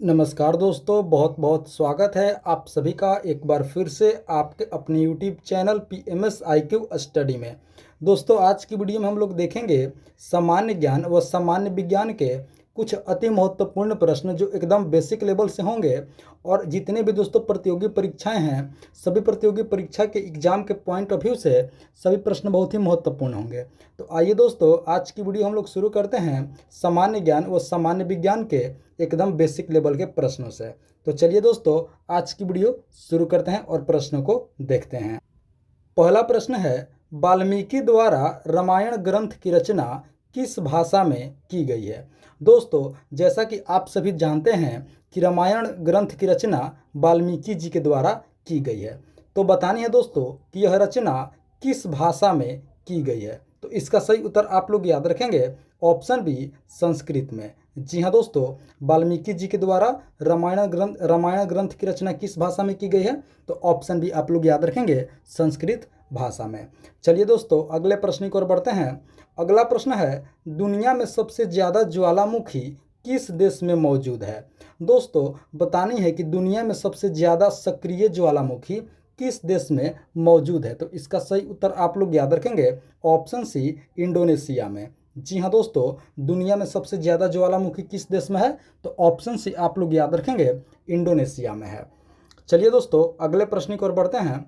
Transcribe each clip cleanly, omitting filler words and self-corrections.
नमस्कार दोस्तों, बहुत बहुत स्वागत है आप सभी का एक बार फिर से आपके अपने YouTube channel PMS IQ study में। दोस्तों, आज की वीडियो में हम लोग देखेंगे सामान्य ज्ञान व सामान्य विज्ञान के कुछ अति महत्वपूर्ण प्रश्न जो एकदम बेसिक लेवल से होंगे। और जितने भी दोस्तों प्रतियोगी परीक्षाएं हैं, सभी प्रतियोगी परीक्षा के एग्जाम के पॉइंट ऑफ व्यू से सभी प्रश्न बहुत ही महत्वपूर्ण होंगे। तो आइए दोस्तों, आज की वीडियो हम लोग शुरू करते हैं सामान्य ज्ञान व सामान्य विज्ञान के एकदम बेसिक लेवल के प्रश्नों से। तो चलिए दोस्तों, आज की वीडियो शुरू करते हैं और प्रश्नों को देखते हैं। पहला प्रश्न है, वाल्मीकि द्वारा रामायण ग्रंथ की रचना किस भाषा में की गई है। दोस्तों, जैसा कि आप सभी जानते हैं कि रामायण ग्रंथ की रचना वाल्मीकि जी के द्वारा की गई है। तो बतानी है दोस्तों कि यह रचना किस भाषा में की गई है। तो इसका सही उत्तर आप लोग याद रखेंगे, ऑप्शन बी, संस्कृत में। जी हाँ दोस्तों, वाल्मीकि जी के द्वारा रामायण ग्रंथ की रचना किस भाषा में की गई है। तो ऑप्शन बी आप लोग याद रखेंगे, संस्कृत भाषा में। चलिए दोस्तों, अगले प्रश्न की ओर बढ़ते हैं। अगला प्रश्न है, दुनिया में सबसे ज़्यादा ज्वालामुखी किस देश में मौजूद है। दोस्तों, बतानी है कि दुनिया में सबसे ज़्यादा सक्रिय ज्वालामुखी किस देश में मौजूद है। तो इसका सही उत्तर आप लोग याद रखेंगे, ऑप्शन सी, इंडोनेशिया में। जी हाँ दोस्तों, दुनिया में सबसे ज़्यादा ज्वालामुखी किस देश में है। तो ऑप्शन सी आप लोग याद रखेंगे, इंडोनेशिया में है। चलिए दोस्तों, अगले प्रश्न की ओर बढ़ते हैं।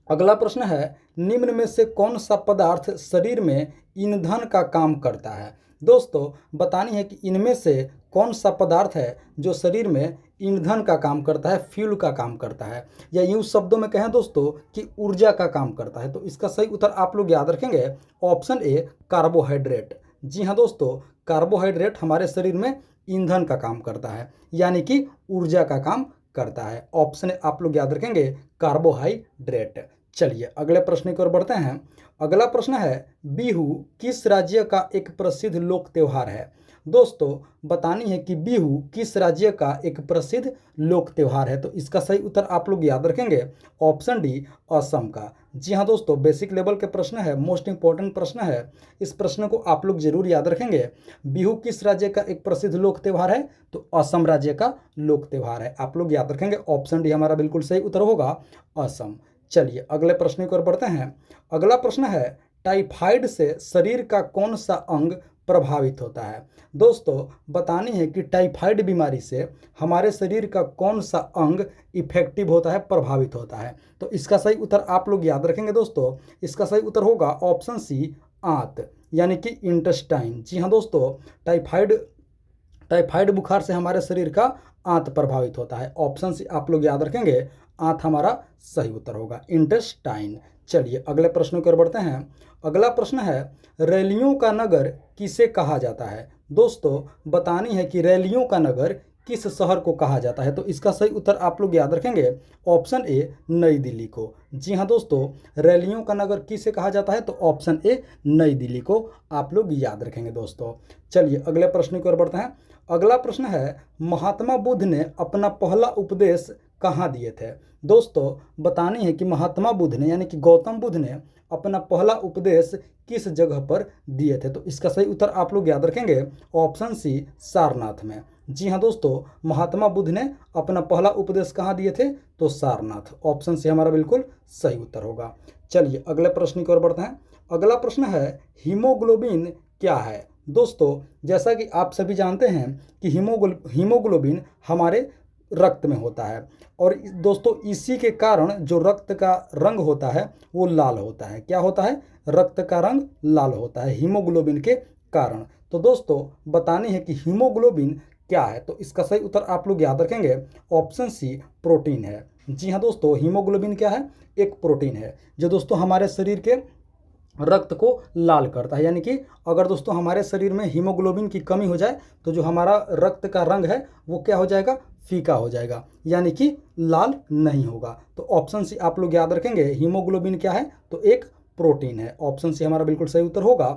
अगला प्रश्न है, निम्न में से कौन सा पदार्थ शरीर में ईंधन का काम करता है। दोस्तों, बतानी है कि इनमें से कौन सा पदार्थ है जो शरीर में ईंधन का काम करता है, फ्यूल का काम करता है, या यूँ शब्दों में कहें दोस्तों कि ऊर्जा का काम करता है। तो इसका सही उत्तर आप लोग याद रखेंगे, ऑप्शन ए, कार्बोहाइड्रेट। जी हाँ दोस्तों, कार्बोहाइड्रेट हमारे शरीर में ईंधन का काम करता है, यानी कि ऊर्जा का काम करता है। ऑप्शन ए आप लोग याद रखेंगे, कार्बोहाइड्रेट। चलिए अगले प्रश्न की ओर बढ़ते हैं। अगला प्रश्न है, बिहू किस राज्य का एक प्रसिद्ध लोक त्योहार है। दोस्तों, बतानी है कि बिहू किस राज्य का एक प्रसिद्ध लोक त्योहार है। तो इसका सही उत्तर आप लोग याद रखेंगे, ऑप्शन डी, असम का। जी हाँ दोस्तों, बेसिक लेवल के प्रश्न है, मोस्ट इंपॉर्टेंट प्रश्न है। इस प्रश्न को आप लोग जरूर याद रखेंगे। बिहू किस राज्य का एक प्रसिद्ध लोक त्योहार है। तो असम राज्य का लोक त्योहार है, आप लोग याद रखेंगे। ऑप्शन डी हमारा बिल्कुल सही उत्तर होगा, असम। चलिए अगले प्रश्न की ओर बढ़ते हैं। अगला प्रश्न है, टाइफाइड से शरीर का कौन सा अंग प्रभावित होता है। दोस्तों, बतानी है कि टाइफाइड बीमारी से हमारे शरीर का कौन सा अंग इफेक्टिव होता है, प्रभावित होता है। तो इसका सही उत्तर आप लोग याद रखेंगे दोस्तों, इसका सही उत्तर होगा ऑप्शन सी, आंत, यानी कि इंटेस्टाइन। जी हाँ दोस्तों, टाइफाइड बुखार से हमारे शरीर का आंत प्रभावित होता है। ऑप्शन सी आप लोग याद रखेंगे, आंत हमारा सही उत्तर होगा, इंटेस्टाइन। चलिए अगले प्रश्न की ओर बढ़ते हैं। अगला प्रश्न है, रैलियों का नगर किसे कहा जाता है। दोस्तों, बतानी है कि रैलियों का नगर किस शहर को कहा जाता है। तो इसका सही उत्तर आप लोग याद रखेंगे, ऑप्शन ए, नई दिल्ली को। जी हाँ दोस्तों, रैलियों का नगर किसे कहा जाता है। तो ऑप्शन ए, नई दिल्ली को आप लोग याद रखेंगे दोस्तों। चलिए अगले प्रश्न की ओर बढ़ते हैं। अगला प्रश्न है, महात्मा बुद्ध ने अपना पहला उपदेश कहाँ दिए थे। दोस्तों, बतानी है कि महात्मा बुद्ध ने, यानी कि गौतम बुद्ध ने अपना पहला उपदेश किस जगह पर दिए थे। तो इसका सही उत्तर आप लोग याद रखेंगे, ऑप्शन सी, सारनाथ में। जी हाँ दोस्तों, महात्मा बुद्ध ने अपना पहला उपदेश कहाँ दिए थे। तो सारनाथ, ऑप्शन सी हमारा बिल्कुल सही उत्तर होगा। चलिए अगले प्रश्न की ओर बढ़ते हैं। अगला प्रश्न है, हीमोग्लोबिन क्या है। दोस्तों, जैसा कि आप सभी जानते हैं कि हीमोग्लोबिन हमारे रक्त में होता है, और दोस्तों इसी के कारण जो रक्त का रंग होता है वो लाल होता है। क्या होता है, रक्त का रंग लाल होता है हीमोग्लोबिन के कारण। तो दोस्तों, बतानी है कि हीमोग्लोबिन क्या है। तो इसका सही उत्तर आप लोग याद रखेंगे, ऑप्शन सी, प्रोटीन है। जी हाँ दोस्तों, हीमोग्लोबिन क्या है, एक प्रोटीन है जो दोस्तों हमारे शरीर के रक्त को लाल करता है। यानी कि अगर दोस्तों हमारे शरीर में हीमोग्लोबिन की कमी हो जाए तो जो हमारा रक्त का रंग है वो क्या हो जाएगा, फीका हो जाएगा, यानी कि लाल नहीं होगा। तो ऑप्शन सी आप लोग याद रखेंगे, हीमोग्लोबिन क्या है। तो एक प्रोटीन है, ऑप्शन सी हमारा बिल्कुल सही उत्तर होगा,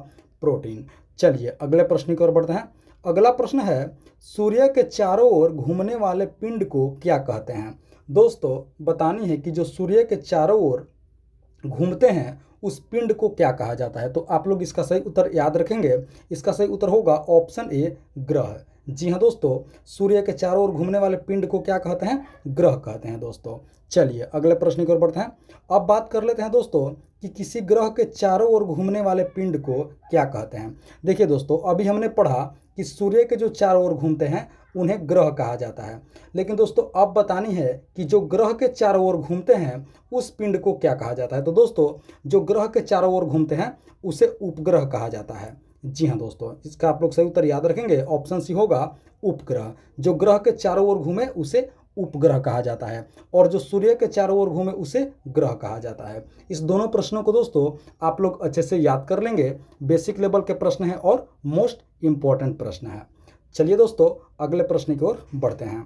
प्रोटीन। चलिए अगले प्रश्न की ओर बढ़ते हैं। अगला प्रश्न है, सूर्य के चारों ओर घूमने वाले पिंड को क्या कहते हैं। दोस्तों, बतानी है कि जो सूर्य के चारों ओर घूमते हैं उस पिंड को क्या कहा जाता है। तो आप लोग इसका सही उत्तर याद रखेंगे, इसका सही उत्तर होगा ऑप्शन ए, ग्रह। जी हाँ दोस्तों, सूर्य के चारों ओर घूमने वाले पिंड को क्या कहते हैं? ग्रह कहते हैं दोस्तों। चलिए अगले प्रश्न की ओर बढ़ते हैं। अब बात कर लेते हैं दोस्तों कि किसी ग्रह के चारों ओर घूमने वाले पिंड को क्या कहते हैं। देखिए दोस्तों, अभी हमने पढ़ा कि सूर्य के जो चारों ओर घूमते हैं उन्हें ग्रह कहा जाता है, लेकिन दोस्तों अब बतानी है कि जो ग्रह के चारों ओर घूमते हैं उस पिंड को क्या कहा जाता है। तो दोस्तों, जो ग्रह के चारों ओर घूमते हैं उसे उपग्रह कहा जाता है। जी हाँ दोस्तों, इसका आप लोग सही उत्तर याद रखेंगे, ऑप्शन सी होगा उपग्रह। जो ग्रह के चारों ओर घूमे उसे उपग्रह कहा जाता है, और जो सूर्य के चारों ओर घूमे उसे ग्रह कहा जाता है। इस दोनों प्रश्नों को दोस्तों आप लोग अच्छे से याद कर लेंगे, बेसिक लेवल के प्रश्न हैं और मोस्ट इंपॉर्टेंट प्रश्न है। चलिए दोस्तों अगले प्रश्न की ओर बढ़ते हैं।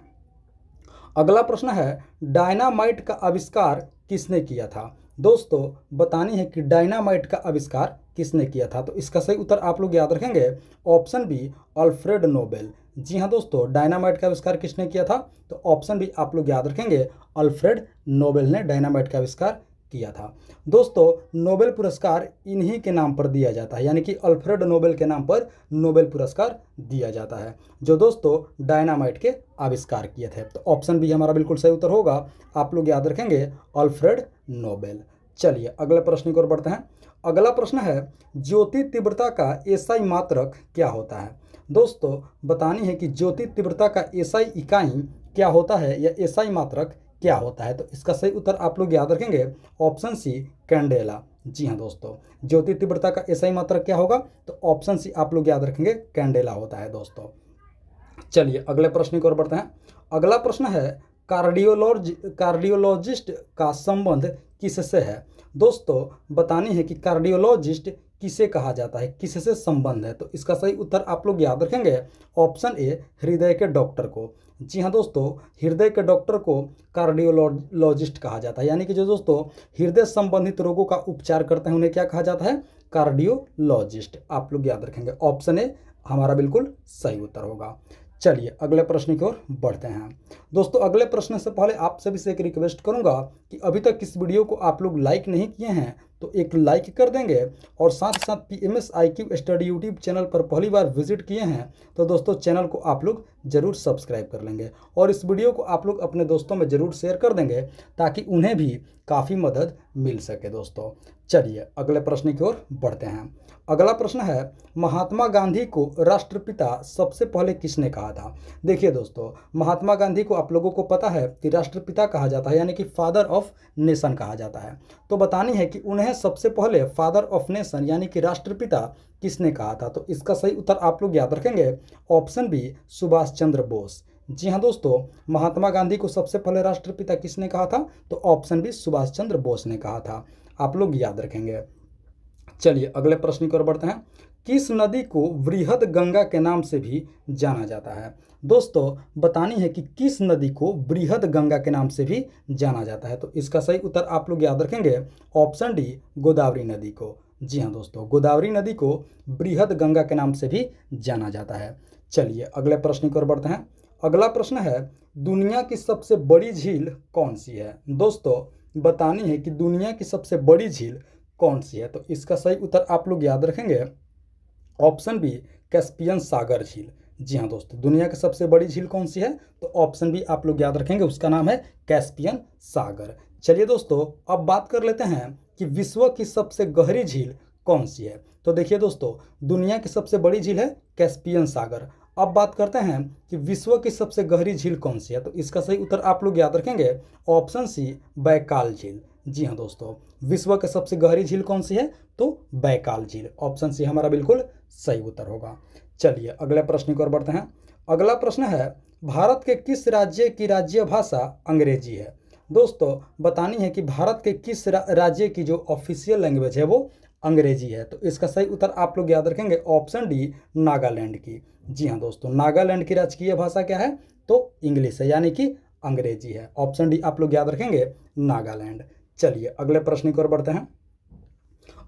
अगला प्रश्न है, डायनामाइट का आविष्कार किसने किया था। दोस्तों बतानी है कि डायनामाइट का आविष्कार किसने किया था। तो इसका सही उत्तर आप लोग याद रखेंगे, ऑप्शन बी अल्फ्रेड नोबेल। जी हाँ दोस्तों, डायनामाइट का आविष्कार किसने किया था? तो ऑप्शन बी आप लोग याद रखेंगे, अल्फ्रेड नोबेल ने डायनामाइट का आविष्कार किया था। दोस्तों नोबेल पुरस्कार इन्हीं के नाम पर दिया जाता है, यानी कि अल्फ्रेड नोबेल के नाम पर नोबेल पुरस्कार दिया जाता है, जो दोस्तों डायनामाइट के आविष्कार किए थे। तो ऑप्शन बी हमारा बिल्कुल सही उत्तर होगा, आप लोग याद रखेंगे अल्फ्रेड नोबेल। चलिए अगले प्रश्न की ओर बढ़ते हैं। अगला प्रश्न है, ज्योति तीव्रता का एसआई मात्रक क्या होता है। दोस्तों बतानी है कि ज्योति तीव्रता का एसआई इकाई क्या होता है या एसआई मात्रक क्या होता है। तो इसका सही उत्तर आप लोग याद रखेंगे, ऑप्शन सी कैंडेला। जी हाँ दोस्तों, ज्योति तीव्रता का एसआई मात्रक क्या होगा? तो ऑप्शन सी आप लोग याद रखेंगे, कैंडेला होता है दोस्तों। चलिए अगले प्रश्न की ओर बढ़ते हैं। अगला प्रश्न है, कार्डियोलॉजिस्ट का संबंध किससे है। दोस्तों बतानी है कि कार्डियोलॉजिस्ट किसे कहा जाता है, किससे संबंध है। तो इसका सही उत्तर आप लोग याद रखेंगे, ऑप्शन ए हृदय के डॉक्टर को। जी हाँ दोस्तों, हृदय के डॉक्टर को कार्डियोलॉजिस्ट कहा जाता है, यानी कि जो दोस्तों हृदय संबंधित रोगों का उपचार करते हैं उन्हें क्या कहा जाता है? कार्डियोलॉजिस्ट। आप लोग याद रखेंगे, ऑप्शन ए हमारा बिल्कुल सही उत्तर होगा। चलिए अगले प्रश्न की ओर बढ़ते हैं। दोस्तों अगले प्रश्न से पहले आप सभी से एक रिक्वेस्ट करूंगा कि अभी तक इस वीडियो को आप लोग लाइक नहीं किए हैं तो एक लाइक कर देंगे, और साथ ही साथ PMS IQ study YouTube channel पर पहली बार विजिट किए हैं तो दोस्तों चैनल को आप लोग जरूर सब्सक्राइब कर लेंगे, और इस वीडियो को आप लोग अपने दोस्तों में जरूर शेयर कर देंगे ताकि उन्हें भी काफ़ी मदद मिल सके दोस्तों। चलिए अगले प्रश्न की ओर बढ़ते हैं। अगला प्रश्न है, महात्मा गांधी को राष्ट्रपिता सबसे पहले किसने कहा था। देखिए दोस्तों, महात्मा गांधी को आप लोगों को पता है कि राष्ट्रपिता कहा जाता है, यानी कि फादर ऑफ नेशन कहा जाता है। तो बतानी है कि उन्हें सबसे पहले फादर ऑफ नेशन यानी कि राष्ट्रपिता किसने कहा था। तो इसका सही उत्तर आप लोग याद रखेंगे, ऑप्शन बी सुभाष चंद्र बोस। जी हाँ दोस्तों, महात्मा गांधी को सबसे पहले राष्ट्रपिता किसने कहा था? तो ऑप्शन बी सुभाष चंद्र बोस ने कहा था, आप लोग याद रखेंगे। चलिए अगले प्रश्न की ओर बढ़ते हैं। किस नदी को वृहद गंगा के नाम से भी जाना जाता है। दोस्तों बतानी है कि किस नदी को वृहद गंगा के नाम से भी जाना जाता है। तो इसका सही उत्तर आप लोग याद रखेंगे, ऑप्शन डी गोदावरी नदी को। जी हाँ दोस्तों, गोदावरी नदी को वृहद गंगा के नाम से भी जाना जाता है। चलिए अगले प्रश्न की ओर बढ़ते हैं। अगला प्रश्न है, दुनिया की सबसे बड़ी झील कौन सी है। दोस्तों बतानी है कि दुनिया की सबसे बड़ी झील कौन सी है। तो इसका सही उत्तर आप लोग याद रखेंगे, ऑप्शन बी कैस्पियन सागर झील। जी हाँ दोस्तों, दुनिया की सबसे बड़ी झील कौन सी है? तो ऑप्शन बी आप लोग याद रखेंगे, उसका नाम है कैस्पियन सागर। चलिए दोस्तों अब बात कर लेते हैं कि विश्व की सबसे गहरी झील कौन सी है। तो देखिए दोस्तों, दुनिया की सबसे बड़ी झील है कैस्पियन सागर। अब बात करते हैं कि विश्व की सबसे गहरी झील कौन सी है। तो इसका सही उत्तर आप लोग याद रखेंगे, ऑप्शन सी बैकाल झील। जी हाँ दोस्तों, विश्व की सबसे गहरी झील कौन सी है? तो बैकाल झील, ऑप्शन सी हमारा बिल्कुल सही उत्तर होगा। चलिए अगले प्रश्न की ओर बढ़ते हैं। अगला प्रश्न है, भारत के किस राज्य की राज्य भाषा अंग्रेजी है। दोस्तों बतानी है कि भारत के किस राज्य की जो ऑफिशियल लैंग्वेज है वो अंग्रेजी है। तो इसका सही उत्तर आप लोग याद रखेंगे, ऑप्शन डी नागालैंड की। जी हाँ दोस्तों, नागालैंड की राजकीय भाषा क्या है? तो इंग्लिश है, यानी कि अंग्रेजी है। ऑप्शन डी आप लोग याद रखेंगे, नागालैंड। चलिए अगले प्रश्न की ओर बढ़ते हैं।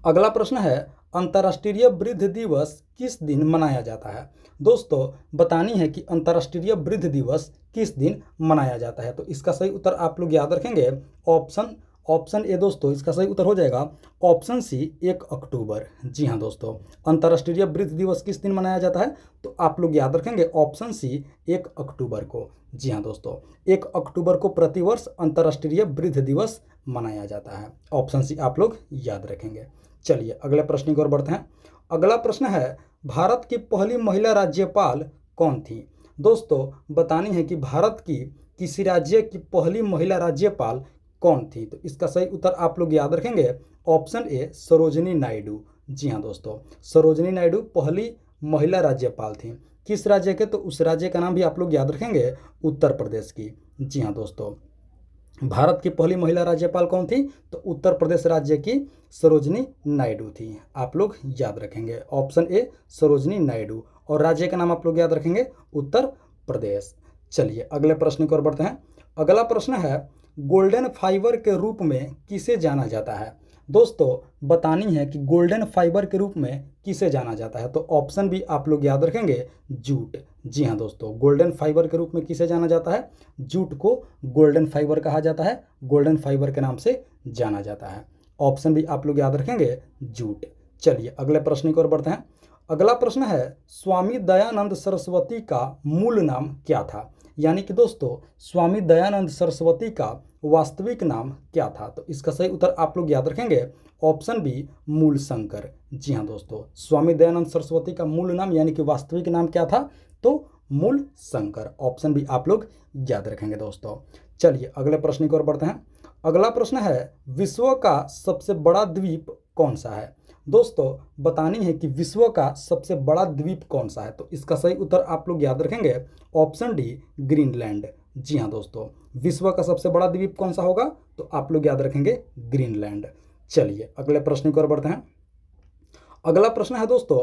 अगला प्रश्न है, अंतर्राष्ट्रीय वृद्ध दिवस किस दिन मनाया जाता है। दोस्तों बतानी है कि अंतर्राष्ट्रीय वृद्ध दिवस किस दिन मनाया जाता है। तो इसका सही उत्तर आप लोग याद रखेंगे, ऑप्शन ऑप्शन ए दोस्तों इसका सही उत्तर हो जाएगा ऑप्शन सी 1 अक्टूबर। जी हाँ दोस्तों, अंतर्राष्ट्रीय वृद्ध दिवस किस दिन मनाया जाता है? तो आप लोग याद रखेंगे ऑप्शन सी 1 अक्टूबर को। जी हाँ दोस्तों, 1 अक्टूबर को प्रतिवर्ष अंतर्राष्ट्रीय वृद्ध दिवस मनाया जाता है। ऑप्शन सी आप लोग याद रखेंगे। चलिए अगले प्रश्न की ओर बढ़ते हैं। अगला प्रश्न है, भारत की पहली महिला राज्यपाल कौन थी? दोस्तों बतानी है कि भारत की किसी राज्य की पहली महिला राज्यपाल कौन थी? तो इसका सही उत्तर आप लोग याद रखेंगे ऑप्शन ए सरोजिनी नायडू। जी हाँ दोस्तों, सरोजिनी नायडू पहली महिला राज्यपाल थी। किस राज्य के? तो उस राज्य का नाम भी आप लोग याद रखेंगे उत्तर प्रदेश की। जी हाँ दोस्तों, भारत की पहली महिला राज्यपाल कौन थी? तो उत्तर प्रदेश राज्य की सरोजिनी नायडू थी। आप लोग याद रखेंगे ऑप्शन ए सरोजिनी नायडू, और राज्य का नाम आप लोग याद रखेंगे उत्तर प्रदेश। चलिए अगले प्रश्न की ओर बढ़ते हैं। अगला प्रश्न है, गोल्डन फाइबर के रूप में किसे जाना जाता है? दोस्तों बतानी है कि गोल्डन फाइबर के रूप में किसे जाना जाता है? तो ऑप्शन भी आप लोग याद रखेंगे जूट। जी हाँ दोस्तों, गोल्डन फाइबर के रूप में किसे जाना जाता है? जूट को गोल्डन फाइबर कहा जाता है, गोल्डन फाइबर के नाम से जाना जाता है। ऑप्शन भी आप लोग याद रखेंगे जूट। चलिए अगले प्रश्न की ओर बढ़ते हैं। अगला प्रश्न है, स्वामी दयानंद सरस्वती का मूल नाम क्या था? यानी कि दोस्तों स्वामी दयानंद सरस्वती का वास्तविक नाम क्या था? तो इसका सही उत्तर आप लोग याद रखेंगे ऑप्शन बी मूल शंकर। जी हाँ दोस्तों, स्वामी दयानंद सरस्वती का मूल नाम यानी कि वास्तविक नाम क्या था? तो मूल शंकर। ऑप्शन भी आप लोग याद रखेंगे दोस्तों। चलिए अगले प्रश्न की ओर बढ़ते हैं। अगला प्रश्न है, विश्व का सबसे बड़ा द्वीप कौन सा है? दोस्तों बतानी है कि विश्व का सबसे बड़ा द्वीप कौन सा है? तो इसका सही उत्तर आप लोग याद रखेंगे ऑप्शन डी ग्रीनलैंड। जी हाँ दोस्तों, विश्व का सबसे बड़ा द्वीप कौन सा होगा? तो आप लोग याद रखेंगे ग्रीनलैंड। चलिए अगले प्रश्न की ओर बढ़ते हैं। अगला प्रश्न है दोस्तों,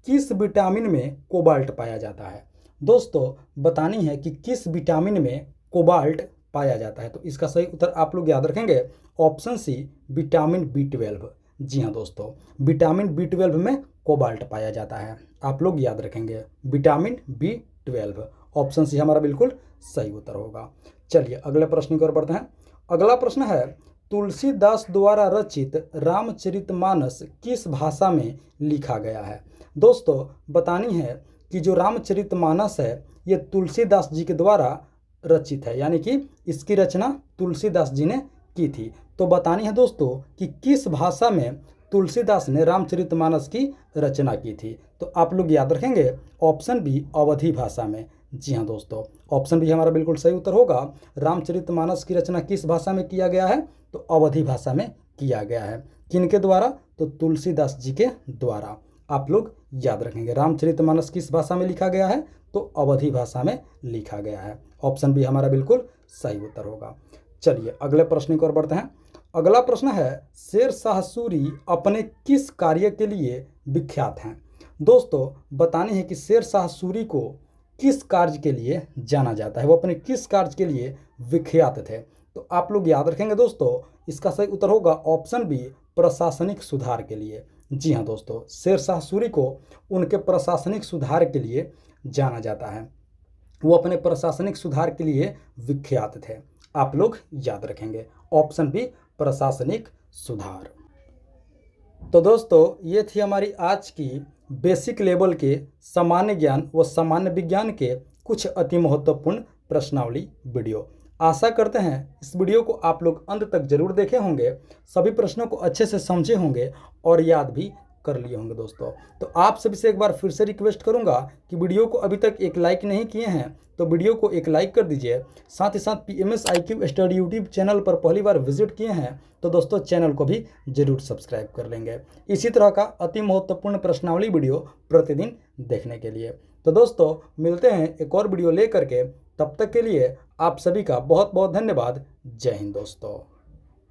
किस विटामिन में कोबाल्ट पाया जाता है? दोस्तों बतानी है कि किस विटामिन में कोबाल्ट पाया जाता है? तो इसका सही उत्तर आप लोग याद रखेंगे ऑप्शन सी विटामिन B12। जी हाँ दोस्तों, विटामिन B12 में कोबाल्ट पाया जाता है। आप लोग याद रखेंगे विटामिन B12। ऑप्शन सी हमारा बिल्कुल सही उत्तर होगा। चलिए अगले प्रश्न की ओर बढ़ते हैं। अगला प्रश्न है, तुलसीदास द्वारा रचित रामचरितमानस किस भाषा में लिखा गया है? दोस्तों बतानी है कि जो रामचरितमानस है ये तुलसीदास जी के द्वारा रचित है, यानी कि इसकी रचना तुलसीदास जी ने की थी। तो बतानी है दोस्तों कि किस भाषा में तुलसीदास ने रामचरितमानस की रचना की थी? तो आप लोग याद रखेंगे ऑप्शन बी अवधी भाषा में। जी हाँ दोस्तों, ऑप्शन बी हमारा बिल्कुल सही उत्तर होगा। रामचरितमानस की रचना किस भाषा में किया गया है? तो अवधी भाषा में किया गया है। किनके द्वारा? तो तुलसीदास जी के द्वारा। आप लोग याद रखेंगे रामचरितमानस किस भाषा में लिखा गया है? तो अवधी भाषा में लिखा गया है। ऑप्शन बी हमारा बिल्कुल सही उत्तर होगा। चलिए अगले प्रश्न की ओर बढ़ते हैं। अगला प्रश्न है, शेर शाह सूरी अपने किस कार्य के लिए विख्यात हैं? दोस्तों बतानी है कि शेर शाह सूरी को किस कार्य के लिए जाना जाता है, वो अपने किस कार्य के लिए विख्यात थे? तो आप लोग याद रखेंगे दोस्तों, इसका सही उत्तर होगा ऑप्शन बी प्रशासनिक सुधार के लिए। जी हाँ दोस्तों, शेर शाह सूरी को उनके प्रशासनिक सुधार के लिए जाना जाता है, वो अपने प्रशासनिक सुधार के लिए विख्यात थे। आप लोग याद रखेंगे ऑप्शन बी प्रशासनिक सुधार। तो दोस्तों ये थी हमारी आज की बेसिक लेवल के सामान्य ज्ञान व सामान्य विज्ञान के कुछ अति महत्वपूर्ण प्रश्नावली वीडियो। आशा करते हैं इस वीडियो को आप लोग अंत तक जरूर देखे होंगे, सभी प्रश्नों को अच्छे से समझे होंगे और याद भी कर लिए होंगे दोस्तों। तो आप सभी से एक बार फिर से रिक्वेस्ट करूंगा कि वीडियो को अभी तक एक लाइक नहीं किए हैं तो वीडियो को एक लाइक कर दीजिए। साथ ही साथ PMS IQ study YouTube channel पर पहली बार विजिट किए हैं तो दोस्तों चैनल को भी जरूर सब्सक्राइब कर लेंगे इसी तरह का अति महत्वपूर्ण प्रश्नावली वीडियो प्रतिदिन देखने के लिए। तो दोस्तों मिलते हैं एक और वीडियो लेकर के, तब तक के लिए आप सभी का बहुत बहुत धन्यवाद। जय हिंद दोस्तों।